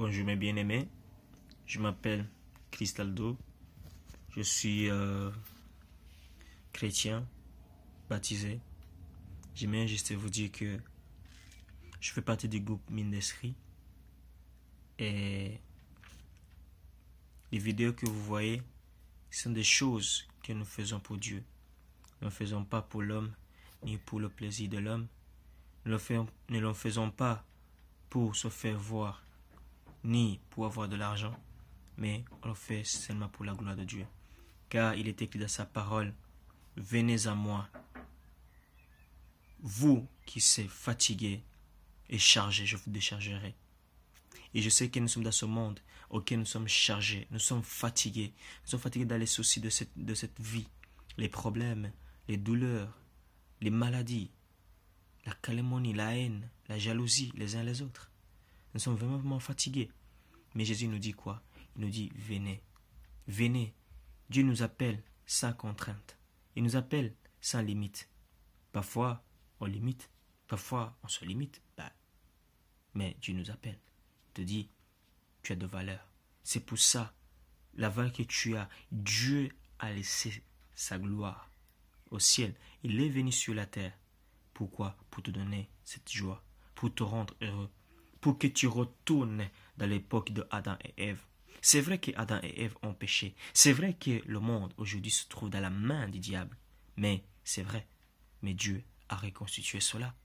Bonjour mes bien-aimés, je m'appelle Cristaldo, je suis chrétien, baptisé. J'aimerais juste vous dire que je fais partie du groupe Mine d'Esprit et les vidéos que vous voyez sont des choses que nous faisons pour Dieu. Nous ne faisons pas pour l'homme ni pour le plaisir de l'homme. Nous ne le faisons pas pour se faire voir ni pour avoir de l'argent, mais on le fait seulement pour la gloire de Dieu. Car il est écrit dans sa parole, venez à moi, vous qui êtes fatigués et chargés, je vous déchargerai. Et je sais que nous sommes dans ce monde auquel nous sommes chargés, nous sommes fatigués dans les soucis de cette vie, les problèmes, les douleurs, les maladies, la calomnie, la haine, la jalousie les uns les autres. Nous sommes vraiment fatigués. Mais Jésus nous dit quoi? Il nous dit, venez. Venez. Dieu nous appelle sans contrainte. Il nous appelle sans limite. Parfois, on limite. Parfois, on se limite. Mais Dieu nous appelle. Il te dit, tu as de valeur. C'est pour ça, la valeur que tu as, Dieu a laissé sa gloire au ciel. Il est venu sur la terre. Pourquoi? Pour te donner cette joie, pour te rendre heureux, pour que tu retournes dans l'époque de Adam et Ève. C'est vrai que Adam et Ève ont péché. C'est vrai que le monde aujourd'hui se trouve dans la main du diable. Mais c'est vrai. Mais Dieu a reconstitué cela.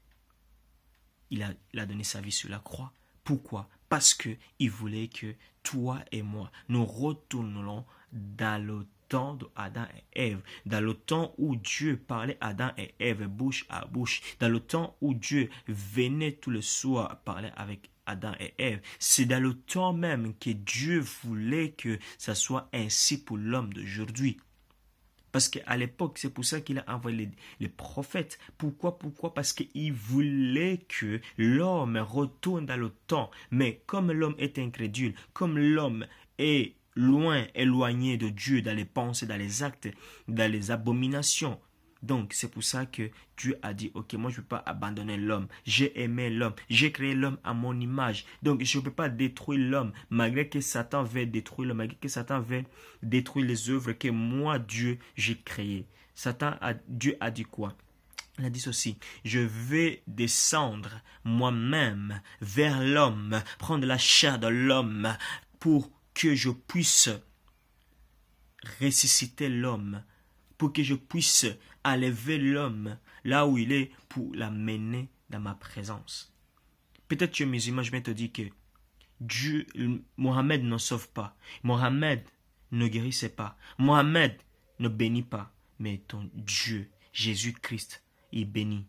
Il a donné sa vie sur la croix. Pourquoi? Parce qu'il voulait que toi et moi, nous retournions dans le temps de Adam et Ève, dans le temps où Dieu parlait à Adam et Ève bouche à bouche, dans le temps où Dieu venait tout le soir parler avec Adam et Ève. C'est dans le temps même que Dieu voulait que ça soit ainsi pour l'homme d'aujourd'hui. Parce qu'à l'époque, c'est pour ça qu'il a envoyé les prophètes. Pourquoi? Parce qu'il voulait que l'homme retourne dans le temps. Mais comme l'homme est incrédule, comme l'homme est loin, éloigné de Dieu dans les pensées, dans les actes, dans les abominations. Donc, c'est pour ça que Dieu a dit, ok, moi je ne peux pas abandonner l'homme. J'ai aimé l'homme. J'ai créé l'homme à mon image. Donc, je ne peux pas détruire l'homme, malgré que Satan veut détruire l'homme, malgré que Satan veut détruire les œuvres que moi, Dieu, j'ai créées. Dieu a dit quoi? Il a dit ceci, je vais descendre moi-même vers l'homme, prendre la chair de l'homme pour que je puisse ressusciter l'homme, pour que je puisse enlever l'homme là où il est pour l'amener dans ma présence. Peut-être tu es musulman, je vais te dire que Mohammed ne sauve pas. Mohammed ne guérissait pas. Mohammed ne bénit pas. Mais ton Dieu, Jésus-Christ, il bénit.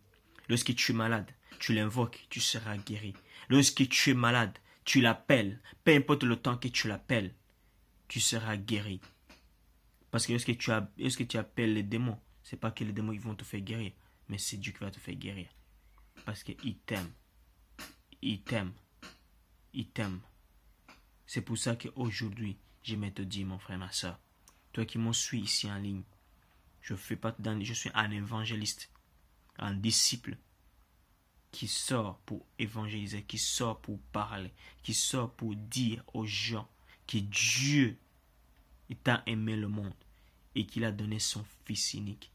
Lorsque tu es malade, tu l'invoques, tu seras guéri. Lorsque tu es malade, tu l'appelles. Peu importe le temps que tu l'appelles, tu seras guéri. Parce que lorsque tu appelles les démons, c'est pas que les démons ils vont te faire guérir, mais c'est Dieu qui va te faire guérir. Parce qu'il t'aime. Il t'aime. Il t'aime. C'est pour ça qu'aujourd'hui, je vais te dire, mon frère, ma soeur, toi qui me suis ici en ligne, je suis un évangéliste, un disciple qui sort pour évangéliser, qui sort pour parler, qui sort pour dire aux gens que Dieu t'a aimé le monde et qu'il a donné son fils unique.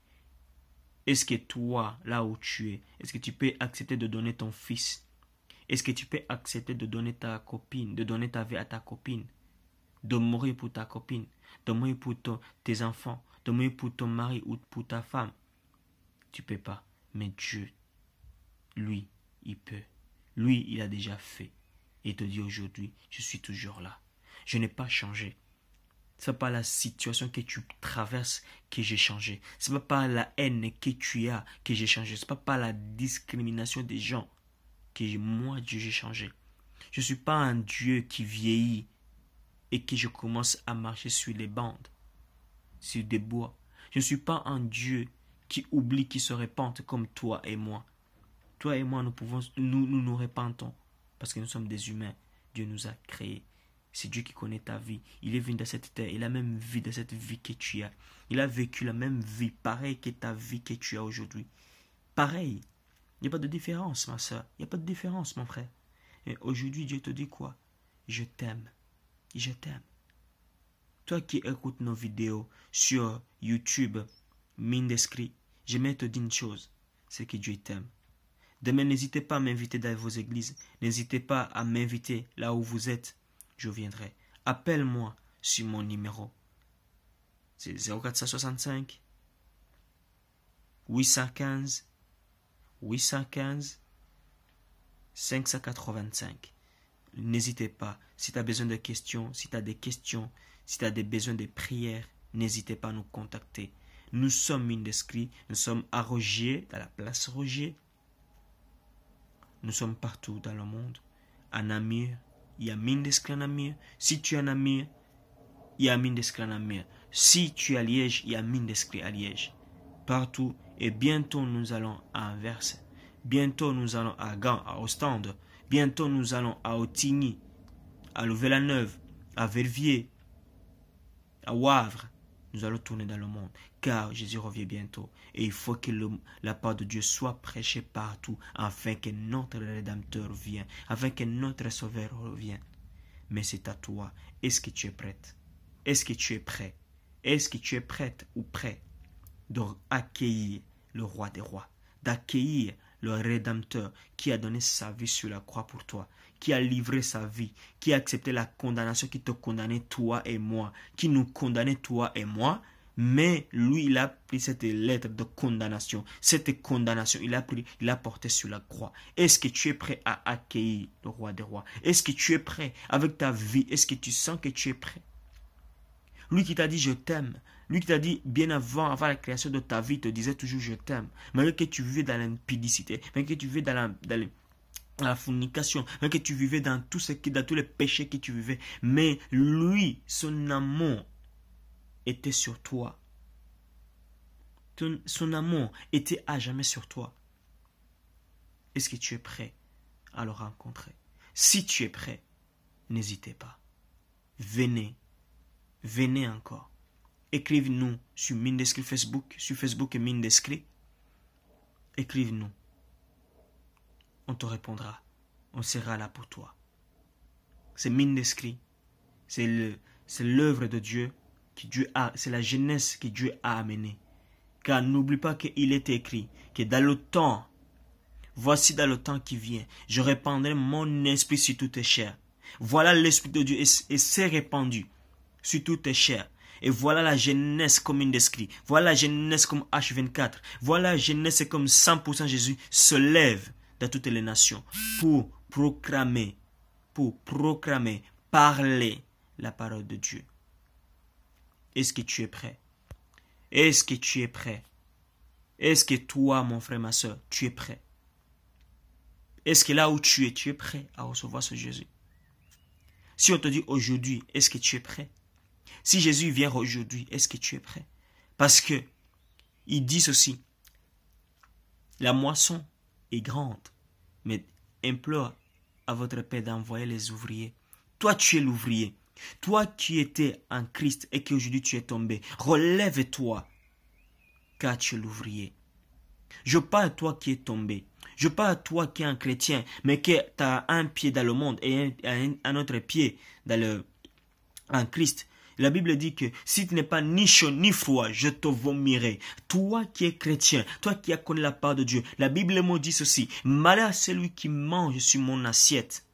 Est-ce que toi, là où tu es, est-ce que tu peux accepter de donner ton fils? Est-ce que tu peux accepter de donner ta copine, de donner ta vie à ta copine, de mourir pour ta copine, de mourir pour tes enfants, de mourir pour ton mari ou pour ta femme? Tu peux pas. Mais Dieu, lui, il peut. Lui, il a déjà fait. Et il te dit aujourd'hui, je suis toujours là. Je n'ai pas changé. Ce n'est pas la situation que tu traverses que j'ai changé. Ce n'est pas par la haine que tu as que j'ai changé. Ce n'est pas par la discrimination des gens que moi, Dieu, j'ai changé. Je ne suis pas un Dieu qui vieillit et que je commence à marcher sur les bandes, sur des bois. Je ne suis pas un Dieu qui oublie, qui se répand comme toi et moi. Toi et moi, nous répandons parce que nous sommes des humains. Dieu nous a créés. C'est Dieu qui connaît ta vie. Il est venu dans cette terre. Il a même vu dans cette vie que tu as. Il a vécu la même vie, pareil que ta vie que tu as aujourd'hui. Pareil. Il n'y a pas de différence, ma soeur. Il n'y a pas de différence, mon frère. Et aujourd'hui, Dieu te dit quoi? je t'aime. Je t'aime. Toi qui écoutes nos vidéos sur YouTube, mine d'esprit, j'aimerais te dire une chose, c'est que Dieu t'aime. Demain, n'hésitez pas à m'inviter dans vos églises. N'hésitez pas à m'inviter là où vous êtes. Je viendrai. Appelle-moi sur mon numéro. C'est 0465 815 585. N'hésitez pas. Si tu as besoin de questions, si tu as des questions, si tu as des besoins de prières, n'hésitez pas à nous contacter. Nous sommes mine d'esprit. Nous sommes à Rogier, à la place Rogier. Nous sommes partout dans le monde. À Namur, il y a mine d'esprit à Namur. Si tu es à Namur, il y a mine d'esprit à Namur. Si tu es à Liège, il y a mine d'esprit à Liège. Partout. Et bientôt nous allons à Anvers. Bientôt nous allons à Gand, à Ostende. Bientôt nous allons à Otigny, à Louvain-la-Neuve, à Verviers, à Wavre. Nous allons tourner dans le monde, car Jésus revient bientôt. Et il faut que la part de Dieu soit prêchée partout, afin que notre Rédempteur vienne, afin que notre Sauveur revienne. Mais c'est à toi. Est-ce que tu es prête? Est-ce que tu es prêt? Est-ce que tu es prête ou prêt d'accueillir le roi des rois, d'accueillir le Rédempteur qui a donné sa vie sur la croix pour toi, qui a livré sa vie, qui a accepté la condamnation qui te condamnait toi et moi, qui nous condamnait toi et moi, mais lui il a pris cette lettre de condamnation, cette condamnation il a porté sur la croix. Est-ce que tu es prêt à accueillir le roi des rois? Est-ce que tu es prêt avec ta vie? Est-ce que tu sens que tu es prêt? Lui qui t'a dit je t'aime, lui qui t'a dit bien avant la création de ta vie, il te disait toujours je t'aime. Malgré que tu vivais dans l'impudicité, malgré que tu vivais dans la fornication, malgré que tu vivais dans tous les péchés que tu vivais. Mais lui, son amour était sur toi. Son amour était à jamais sur toi. Est-ce que tu es prêt à le rencontrer? Si tu es prêt, n'hésitez pas. Venez encore. Écrivez-nous sur Mine d'Esprit Facebook, sur Facebook et Mine d'Esprit. Écrivez-nous. On te répondra. On sera là pour toi. C'est Mine d'Esprit. C'est l'œuvre de Dieu c'est la jeunesse que Dieu a amenée. Car n'oublie pas qu'il est écrit que dans le temps, voici dans le temps qui vient, je répandrai mon esprit sur toutes tes chairs. Voilà l'esprit de Dieu et s'est répandu sur toutes tes chairs. Et voilà la jeunesse comme Mine d'Esprit. Voilà la jeunesse comme H24. Voilà la jeunesse comme 100% Jésus se lève dans toutes les nations pour proclamer, parler la parole de Dieu. Est-ce que tu es prêt? Est-ce que tu es prêt? Est-ce que toi, mon frère, ma soeur, tu es prêt? Est-ce que là où tu es prêt à recevoir ce Jésus? Si on te dit aujourd'hui, est-ce que tu es prêt? Si Jésus vient aujourd'hui, est-ce que tu es prêt? Parce que il dit ceci, la moisson est grande, mais implore à votre Père d'envoyer les ouvriers. Toi, tu es l'ouvrier. Toi qui étais en Christ et qu'aujourd'hui tu es tombé, relève-toi, car tu es l'ouvrier. Je parle à toi qui es tombé. Je parle à toi qui es un chrétien, mais qui a un pied dans le monde et un autre pied en Christ. La Bible dit que si tu n'es pas ni chaud ni froid, je te vomirai. Toi qui es chrétien, toi qui as connu la part de Dieu, la Bible me dit ceci. Malheur à celui qui mange sur mon assiette.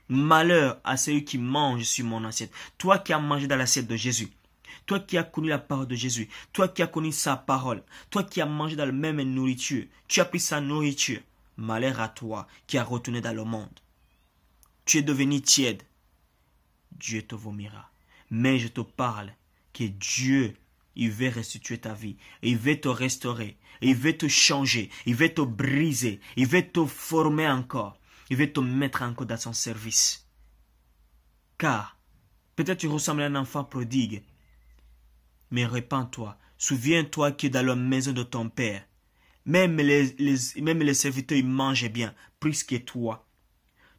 Malheur à celui qui mange sur mon assiette. Toi qui as mangé dans l'assiette de Jésus. Toi qui as connu la parole de Jésus. Toi qui as connu sa parole. Toi qui as mangé dans la même nourriture. Tu as pris sa nourriture. Malheur à toi qui as retourné dans le monde. Tu es devenu tiède. Dieu te vomira. Mais je te parle que Dieu, il veut restituer ta vie. Il veut te restaurer. Il veut te changer. Il veut te briser. Il veut te former encore. Il veut te mettre encore dans son service. Car, peut-être tu ressembles à un enfant prodigue. Mais répands-toi. Souviens-toi que dans la maison de ton Père, même les serviteurs, ils mangent bien, plus que toi.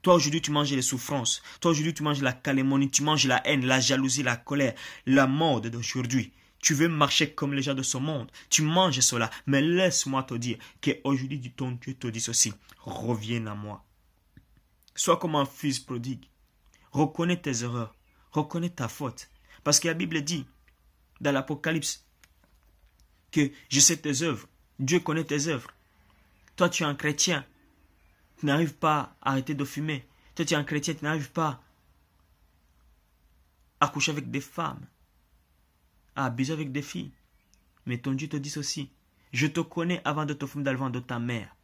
Toi, aujourd'hui, tu manges les souffrances. Toi, aujourd'hui, tu manges la calomnie, tu manges la haine, la jalousie, la colère, la mode d'aujourd'hui. Tu veux marcher comme les gens de ce monde. Tu manges cela. Mais laisse-moi te dire qu'aujourd'hui, ton Dieu te dit ceci. Reviens à moi. Sois comme un fils prodigue. Reconnais tes erreurs. Reconnais ta faute. Parce que la Bible dit, dans l'Apocalypse, que je sais tes œuvres. Dieu connaît tes œuvres. Toi, tu es un chrétien. Tu n'arrives pas à arrêter de fumer. Toi, tu es un chrétien. Tu n'arrives pas à coucher avec des femmes. À abuser avec des filles. Mais ton Dieu te dit ceci. Je te connais avant de te former dans le ventre de ta mère.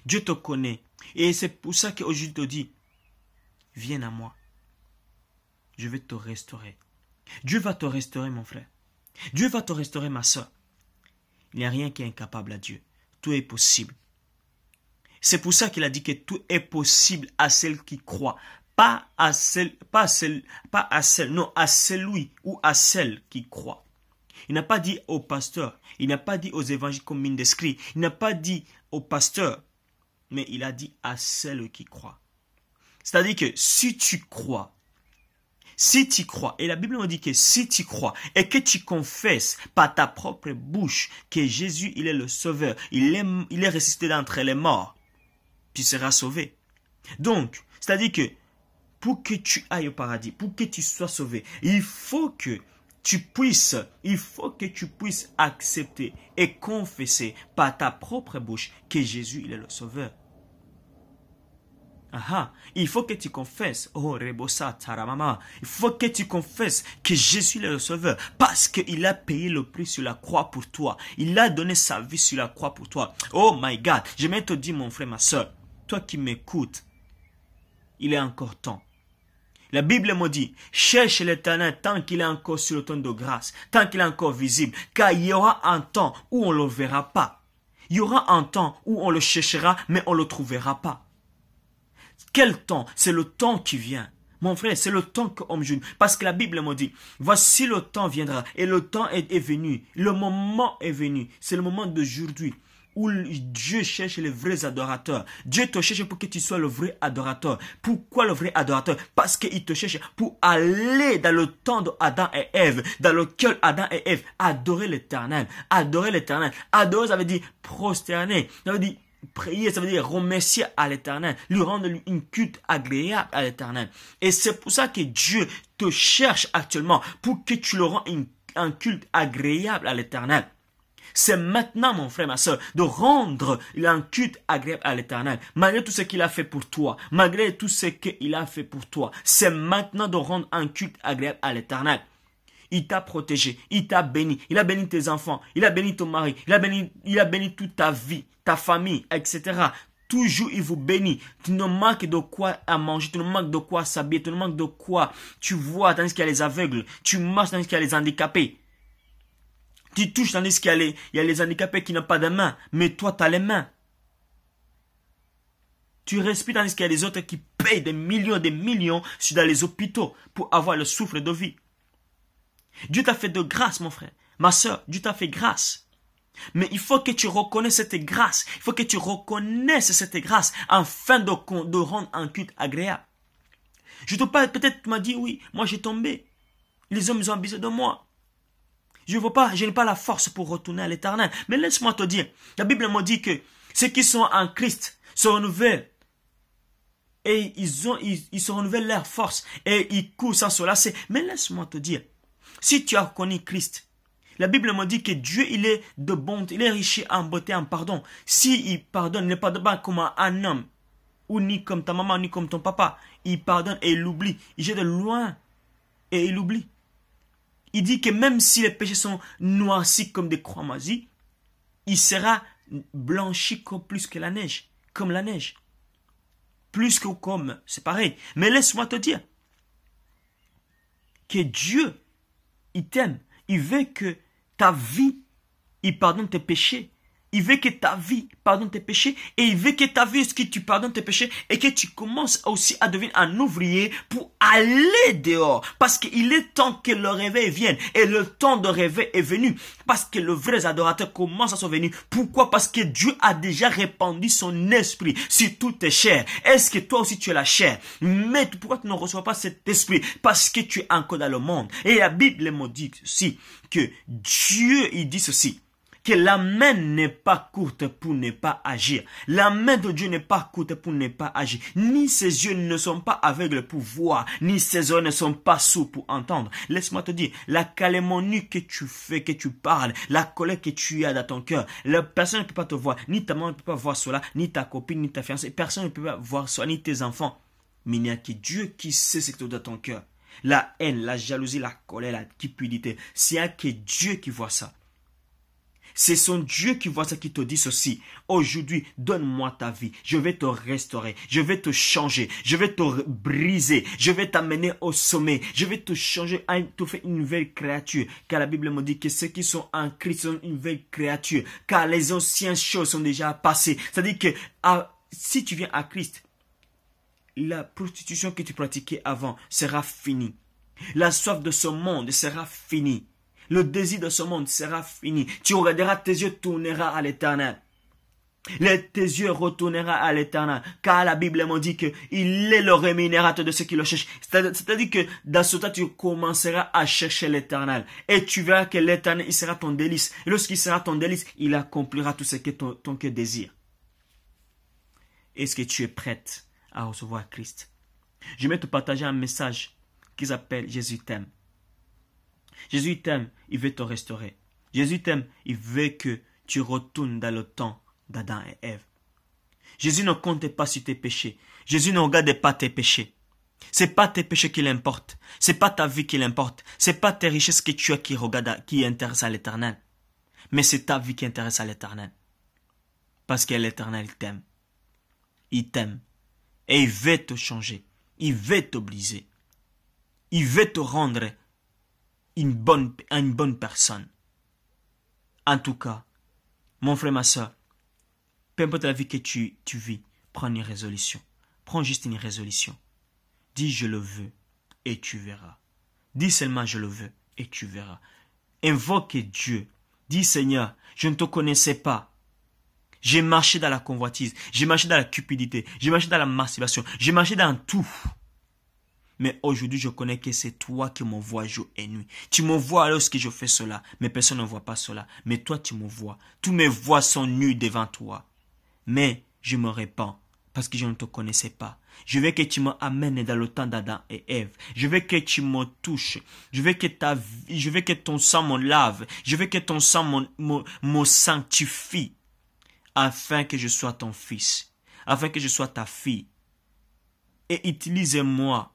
Dieu te connaît. Et c'est pour ça qu'aujourd'hui te dit, viens à moi. Je vais te restaurer. Dieu va te restaurer, mon frère. Dieu va te restaurer, ma soeur. Il n'y a rien qui est incapable à Dieu. Tout est possible. C'est pour ça qu'il a dit que tout est possible à celle qui croit. Pas à celui ou à celle qui croit. Il n'a pas dit au pasteur, il n'a pas dit aux évangiles comme mine d'esprit, il n'a pas dit au pasteur, mais il a dit à celle qui croit. C'est-à-dire que si tu crois, et la Bible nous dit que si tu crois et que tu confesses par ta propre bouche que Jésus, il est le sauveur, il est ressuscité d'entre les morts, tu seras sauvé. Donc, c'est-à-dire que pour que tu ailles au paradis, pour que tu sois sauvé, il faut que tu puisses accepter et confesser par ta propre bouche que Jésus, il est le sauveur. Il faut que tu confesses, il faut que tu confesses que Jésus est le sauveur parce qu'il a payé le prix sur la croix pour toi. Il a donné sa vie sur la croix pour toi. Oh my God, je vais te dire mon frère, ma soeur, toi qui m'écoutes, il est encore temps. La Bible me dit, cherche l'Éternel tant qu'il est encore sur le trône de grâce, tant qu'il est encore visible, car il y aura un temps où on ne le verra pas. Il y aura un temps où on le cherchera, mais on ne le trouvera pas. Quel temps? C'est le temps qui vient. Mon frère, c'est le temps qu'on juge. Parce que la Bible me dit, voici le temps viendra. Et le temps est venu. Le moment est venu. C'est le moment d'aujourd'hui où Dieu cherche les vrais adorateurs. Dieu te cherche pour que tu sois le vrai adorateur. Pourquoi le vrai adorateur? Parce qu'il te cherche pour aller dans le temps d'Adam et Ève, dans lequel Adam et Ève adoraient l'Éternel. Adorer l'Éternel. Adorer, ça veut dire prosterner. Ça veut dire prier, ça veut dire remercier à l'Éternel, lui rendre une culte agréable à l'Éternel. Et c'est pour ça que Dieu te cherche actuellement, pour que tu le rends un culte agréable à l'Éternel. C'est maintenant, mon frère, ma soeur, de rendre un culte agréable à l'Éternel. Malgré tout ce qu'il a fait pour toi, malgré tout ce qu'il a fait pour toi, c'est maintenant de rendre un culte agréable à l'Éternel. Il t'a protégé, il t'a béni, il a béni tes enfants, il a béni ton mari, il a béni toute ta vie, ta famille, etc. Toujours il vous bénit. Tu ne manques de quoi à manger, tu ne manques de quoi s'habiller, tu ne manques de quoi tu vois tandis qu'il y a les aveugles, tu marches tandis qu'il y a les handicapés. Tu touches tandis qu'il y a les handicapés qui n'ont pas de mains, mais toi tu as les mains. Tu respires tandis qu'il y a les autres qui payent des millions dans les hôpitaux pour avoir le souffle de vie. Dieu t'a fait de grâce, mon frère. Ma soeur, Dieu t'a fait grâce. Mais il faut que tu reconnaisses cette grâce. Il faut que tu reconnaisses cette grâce afin de rendre un culte agréable. Je te parle, peut-être tu m'as dit, oui, moi j'ai tombé. Les hommes ont abusé de moi. Je n'ai pas la force pour retourner à l'Éternel. Mais laisse-moi te dire, la Bible me dit que ceux qui sont en Christ se renouvellent. Et ils se renouvellent leur force. Et ils courent sans se lasser. Mais laisse-moi te dire, si tu as connu Christ, la Bible me dit que Dieu, il est de bonté, il est riche en beauté, en pardon. S'il pardonne, il ne pardonne pas comme un homme, ou ni comme ta maman, ni comme ton papa. Il pardonne et il oublie. Il jette de loin et il oublie. Il dit que même si les péchés sont noircis comme des croix moisies, il sera blanchi plus que la neige, comme la neige. Plus que comme, c'est pareil. Mais laisse-moi te dire que Dieu, il t'aime. Il veut que ta vie, il pardonne tes péchés. Il veut que ta vie pardonne tes péchés. Et il veut que ta vie, que tu pardonnes tes péchés. Et que tu commences aussi à devenir un ouvrier pour aller dehors. Parce qu'il est temps que le réveil vienne. Et le temps de réveil est venu. Parce que le vrai adorateur commence à se venir. Pourquoi? Parce que Dieu a déjà répandu son esprit sur toutes tes chairs. Est-ce que toi aussi tu es la chair? Mais pourquoi tu ne reçois pas cet esprit? Parce que tu es encore dans le monde. Et la Bible me dit aussi que Dieu, il dit ceci. que la main n'est pas courte pour ne pas agir. La main de Dieu n'est pas courte pour ne pas agir. Ni ses yeux ne sont pas aveugles pour voir, ni ses oreilles ne sont pas sourds pour entendre. Laisse-moi te dire, la calomnie que tu fais, que tu parles, la colère que tu as dans ton cœur, la personne ne peut pas te voir, ni ta maman ne peut pas voir cela, ni ta copine, ni ta fiancée, personne ne peut pas voir cela, ni tes enfants. Mais il n'y a que Dieu qui sait ce qui est dans ton cœur. La haine, la jalousie, la colère, la cupidité, c'est à que Dieu qui voit ça. C'est son Dieu qui voit ça, qui te dit ceci. Aujourd'hui, donne-moi ta vie. Je vais te restaurer. Je vais te changer. Je vais te briser. Je vais t'amener au sommet. Je vais te changer, te faire une nouvelle créature. Car la Bible me dit que ceux qui sont en Christ sont une nouvelle créature. Car les anciennes choses sont déjà passées. C'est-à-dire que si tu viens à Christ, la prostitution que tu pratiquais avant sera finie. La soif de ce monde sera finie. Le désir de ce monde sera fini. Tu regarderas, tes yeux tourneront à l'éternel. Tes yeux retourneront à l'éternel. Car la Bible me dit qu'il est le rémunérateur de ceux qui le cherchent. C'est-à-dire que dans ce temps, tu commenceras à chercher l'éternel. Et tu verras que l'éternel, il sera ton délice. Et lorsqu'il sera ton délice, il accomplira tout ce que ton cœur désire. Est-ce que tu es prête à recevoir Christ? Je vais te partager un message qui s'appelle Jésus t'aime. Jésus t'aime, il veut te restaurer. Jésus t'aime, il veut que tu retournes dans le temps d'Adam et Ève. Jésus ne compte pas sur tes péchés. Jésus ne regarde pas tes péchés. C'est pas tes péchés qui l'importent. C'est pas ta vie qui l'importe. C'est pas tes richesses que tu as qui intéressent à l'Éternel. Mais c'est ta vie qui intéresse à l'Éternel. Parce que l'Éternel t'aime. Il t'aime. Et il veut te changer. Il veut t'obliger. Il veut te rendre une bonne personne. En tout cas, mon frère, ma soeur, peu importe la vie que tu vis, prends une résolution. Prends juste une résolution. Dis je le veux et tu verras. Dis seulement je le veux et tu verras. Invoque Dieu. Dis Seigneur, je ne te connaissais pas. J'ai marché dans la convoitise, j'ai marché dans la cupidité, j'ai marché dans la masturbation, j'ai marché dans tout. Mais aujourd'hui, je connais que c'est toi qui me vois jour et nuit. Tu me vois lorsque je fais cela, mais personne ne voit pas cela. Mais toi, tu me vois. Tous mes voix sont nues devant toi. Mais je me répands parce que je ne te connaissais pas. Je veux que tu m'amènes dans le temps d'Adam et Ève. Je veux que tu me touches. Je veux que ton sang me lave. Je veux que ton sang me sanctifie. Afin que je sois ton fils. Afin que je sois ta fille. Et utilise-moi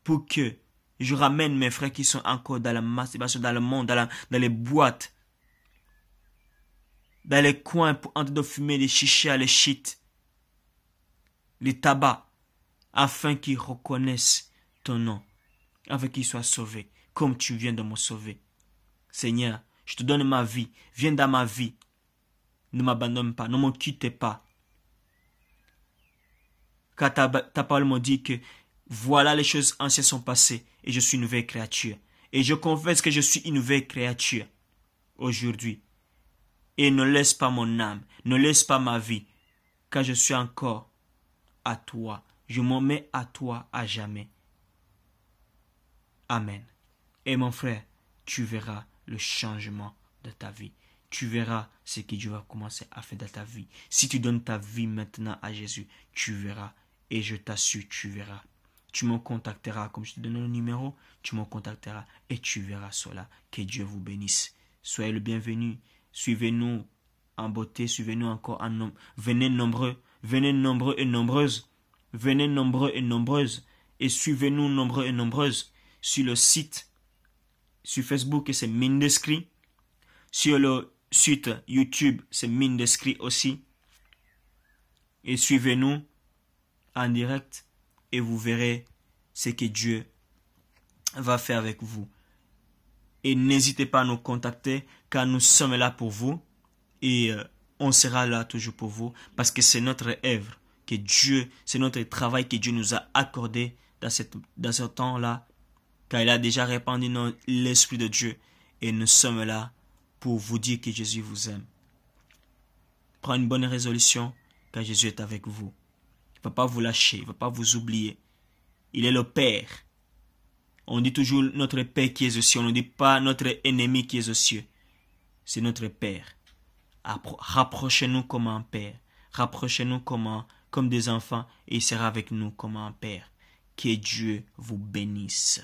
pour que je ramène mes frères qui sont encore dans la masturbation, dans le monde, dans les boîtes, dans les coins en train de fumer les chichas, les shit, les tabacs, afin qu'ils reconnaissent ton nom, afin qu'ils soient sauvés, comme tu viens de me sauver. Seigneur, je te donne ma vie, viens dans ma vie, ne m'abandonne pas, ne me quitte pas. Car ta parole me dit que voilà, les choses anciennes sont passées et je suis une nouvelle créature. Et je confesse que je suis une nouvelle créature aujourd'hui. Et ne laisse pas mon âme, ne laisse pas ma vie, car je suis encore à toi. Je m'en mets à toi à jamais. Amen. Et mon frère, tu verras le changement de ta vie. Tu verras ce que Dieu va commencer à faire dans ta vie. Si tu donnes ta vie maintenant à Jésus, tu verras. Et je t'assure, tu verras. Tu me contacteras, comme je te donne le numéro, tu me contacteras et tu verras cela. Que Dieu vous bénisse. Soyez le bienvenu. Suivez-nous en beauté, suivez-nous encore en nombre. Venez nombreux et nombreuses. Venez nombreux et nombreuses. Et suivez-nous nombreux et nombreuses sur le site. Sur Facebook, c'est Mindescrit. Sur le site YouTube, c'est Mindescrit aussi. Et suivez-nous en direct. Et vous verrez ce que Dieu va faire avec vous. Et n'hésitez pas à nous contacter, car nous sommes là pour vous. Et on sera là toujours pour vous. Parce que c'est notre œuvre, que Dieu, c'est notre travail que Dieu nous a accordé dans ce temps-là. Car il a déjà répandu l'Esprit de Dieu. Et nous sommes là pour vous dire que Jésus vous aime. Prenez une bonne résolution, car Jésus est avec vous. Il ne va pas vous lâcher, il ne va pas vous oublier. Il est le Père. On dit toujours notre Père qui est aux cieux. On ne dit pas notre ennemi qui est aux cieux. C'est notre Père. Rapprochez-nous comme un père. Rapprochez-nous comme des enfants et il sera avec nous comme un père. Que Dieu vous bénisse.